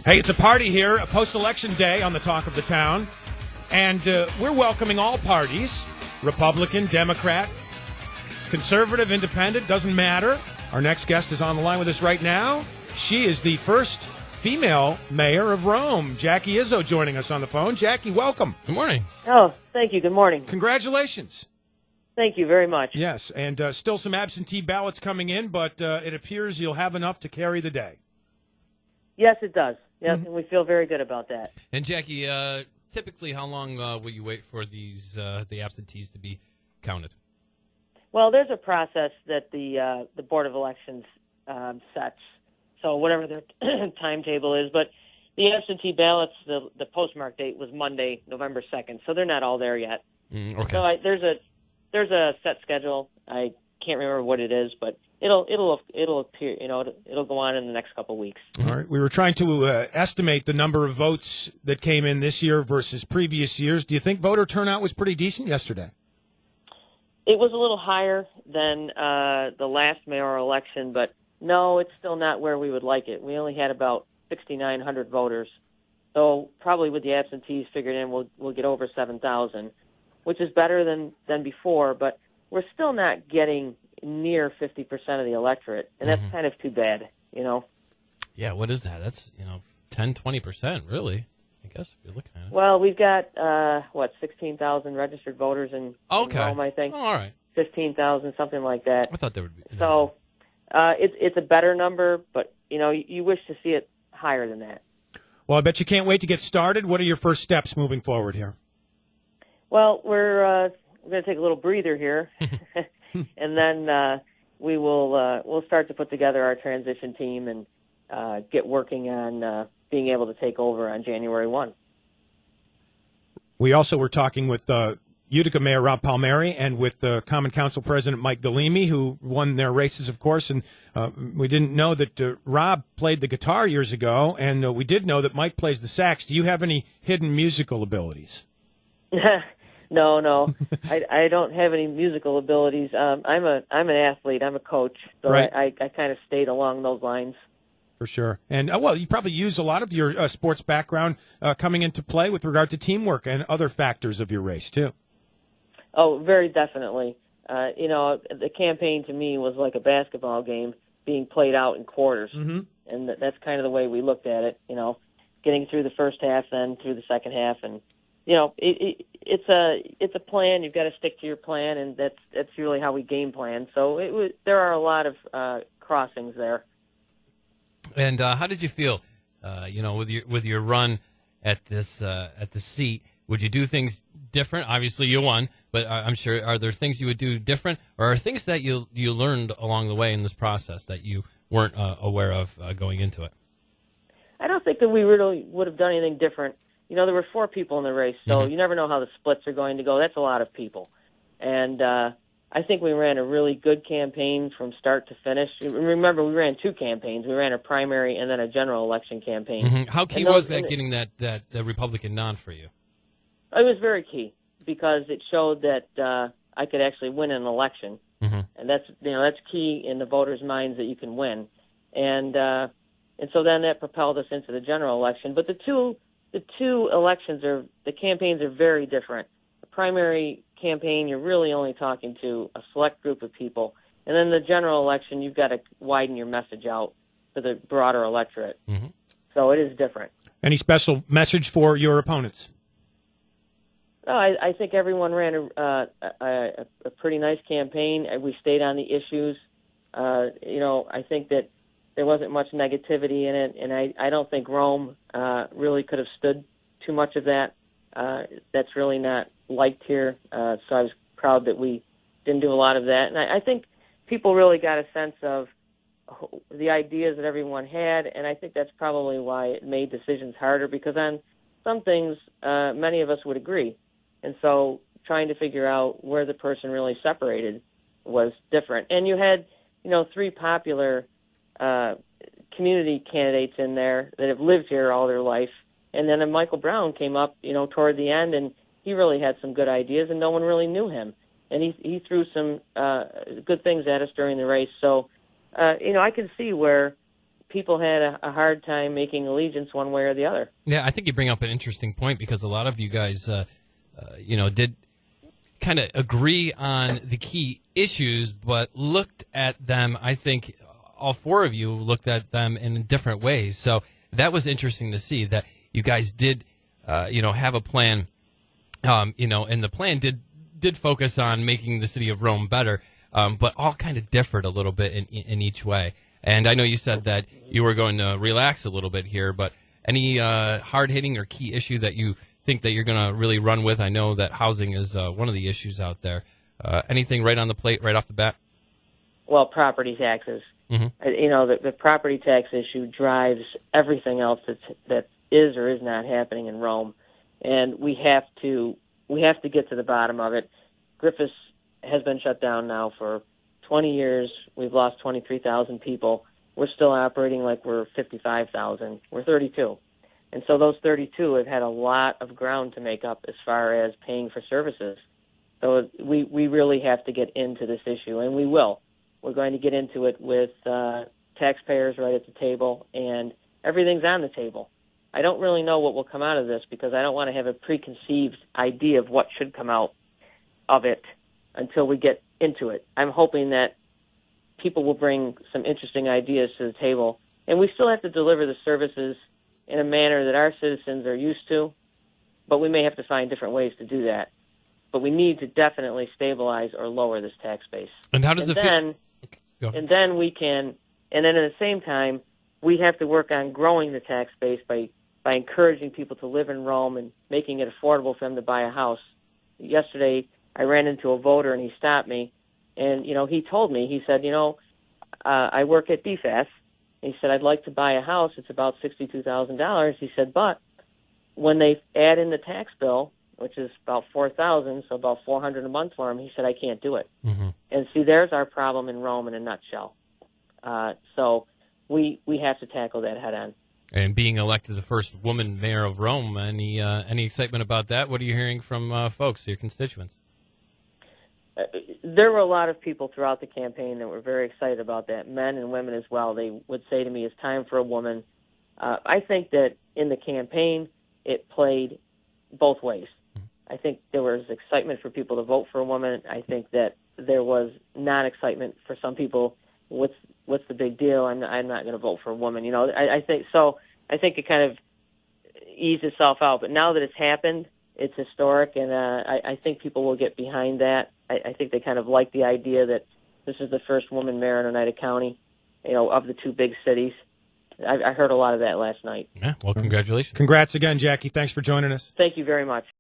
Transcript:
Hey, it's a party here, a post-election day on the talk of the town, and we're welcoming all parties, Republican, Democrat, conservative, independent, doesn't matter. Our next guest is on the line with us right now. She is the first female mayor of Rome, Jackie Izzo, joining us on the phone. Jackie, welcome. Good morning. Oh, thank you. Good morning. Congratulations. Thank you very much. Yes, and still some absentee ballots coming in, but it appears you'll have enough to carry the day. Yes, it does. Yes, and we feel very good about that. And Jackie, typically, how long will you wait for these the absentees to be counted? Well, there's a process that the Board of Elections sets, so whatever their timetable is. But the absentee ballots, the postmark date was Monday, November 2nd, so they're not all there yet. Okay. So there's a set schedule. I can't remember what it is, but it'll appear. It'll go on in the next couple of weeks. All right. We were trying to estimate the number of votes that came in this year versus previous years. Do you think voter turnout was pretty decent yesterday? It was a little higher than the last mayoral election, but no, it's still not where we would like it. We only had about 6,900 voters, so probably with the absentees figured in, we'll get over 7,000, which is better than before, but we're still not getting near 50% of the electorate, and that's kind of too bad, Yeah, what is that? That's, 10, 20%, really, I guess, if you're looking at it. Well, we've got, 16,000 registered voters in Rome, I think. Oh, all right. 15,000, something like that. I thought there would be. So it's a better number, but, you wish to see it higher than that. Well, I bet you can't wait to get started. What are your first steps moving forward here? Well, we're going to take a little breather here, and then we'll start to put together our transition team and get working on being able to take over on January 1. We also were talking with Utica Mayor Rob Palmieri and with Common Council President Mike Galimi, who won their races, of course. And we didn't know that Rob played the guitar years ago, and we did know that Mike plays the sax. Do you have any hidden musical abilities? No, I don't have any musical abilities. I'm an athlete. I'm a coach, so right. I kind of stayed along those lines. For sure. And, you probably use a lot of your sports background coming into play with regard to teamwork and other factors of your race, too. Oh, very definitely. The campaign to me was like a basketball game being played out in quarters, and that's kind of the way we looked at it, getting through the first half, then through the second half, and it's a plan. You've got to stick to your plan, and that's really how we game plan. So there are a lot of crossings there. And how did you feel, with your run at this seat? Would you do things different? Obviously, you won, but I'm sure, are there things you would do different, or are things that you learned along the way in this process that you weren't aware of going into it? I don't think that we really would have done anything different. There were 4 people in the race, so you never know how the splits are going to go. That's a lot of people. And I think we ran a really good campaign from start to finish. Remember, we ran 2 campaigns. We ran a primary and then a general election campaign. How key was that, getting that Republican nod for you? It was very key because it showed that I could actually win an election. And that's key in the voters' minds that you can win. And so then that propelled us into the general election. But the two elections the campaigns are very different. The primary campaign, you're really only talking to a select group of people. And then the general election, you've got to widen your message out to the broader electorate. So it is different. Any special message for your opponents? No, I think everyone ran a pretty nice campaign. We stayed on the issues. I think that there wasn't much negativity in it, and I don't think Rome really could have stood too much of that. That's really not liked here, so I was proud that we didn't do a lot of that. And I think people really got a sense of the ideas that everyone had, and I think that's probably why it made decisions harder, because on some things, many of us would agree. And so trying to figure out where the person really separated was different. And you had, 3 popular community candidates in there that have lived here all their life. And then Michael Brown came up, toward the end, and he really had some good ideas, and no one really knew him. And he threw some good things at us during the race. So, I can see where people had a hard time making allegiance one way or the other. Yeah, I think you bring up an interesting point because a lot of you guys, did kind of agree on the key issues, but looked at them. I think all four of you looked at them in different ways. So that was interesting to see that you guys did, have a plan, and the plan did focus on making the city of Rome better, but all kind of differed a little bit in each way. And I know you said that you were going to relax a little bit here, but any hard-hitting or key issue that you think that you're going to really run with? I know that housing is one of the issues out there. Anything right on the plate right off the bat? Well, property taxes. Mm-hmm. The property tax issue drives everything else that is or is not happening in Rome, and we have to get to the bottom of it. Griffiths has been shut down now for 20 years. We've lost 23,000 people. We're still operating like we're 55,000. We're 32. And so those 32 have had a lot of ground to make up as far as paying for services. So we really have to get into this issue, and we will. We're going to get into it with taxpayers right at the table, and everything's on the table. I don't really know what will come out of this because I don't want to have a preconceived idea of what should come out of it until we get into it. I'm hoping that people will bring some interesting ideas to the table, and we still have to deliver the services in a manner that our citizens are used to, but we may have to find different ways to do that. But we need to definitely stabilize or lower this tax base. And how does it feel? And then we can, and then at the same time, we have to work on growing the tax base by encouraging people to live in Rome and making it affordable for them to buy a house. Yesterday, I ran into a voter, and he stopped me, and, he told me, he said, I work at DFAS. He said, I'd like to buy a house. It's about $62,000. He said, but when they add in the tax bill, which is about $4,000, so about $400 a month for him, he said, I can't do it. Mm-hmm. And see, there's our problem in Rome in a nutshell. So we have to tackle that head on. And being elected the first woman mayor of Rome, any excitement about that? What are you hearing from folks, your constituents? There were a lot of people throughout the campaign that were very excited about that, men and women as well. They would say to me, it's time for a woman. I think that in the campaign, it played both ways. I think there was excitement for people to vote for a woman. I think that there was non-excitement for some people. What's the big deal? I'm not going to vote for a woman. I think so. I think it kind of eased itself out. But now that it's happened, it's historic, and I think people will get behind that. I think they kind of like the idea that this is the first woman mayor in Oneida County, of the two big cities. I heard a lot of that last night. Yeah, well, congratulations. Congrats again, Jackie. Thanks for joining us. Thank you very much.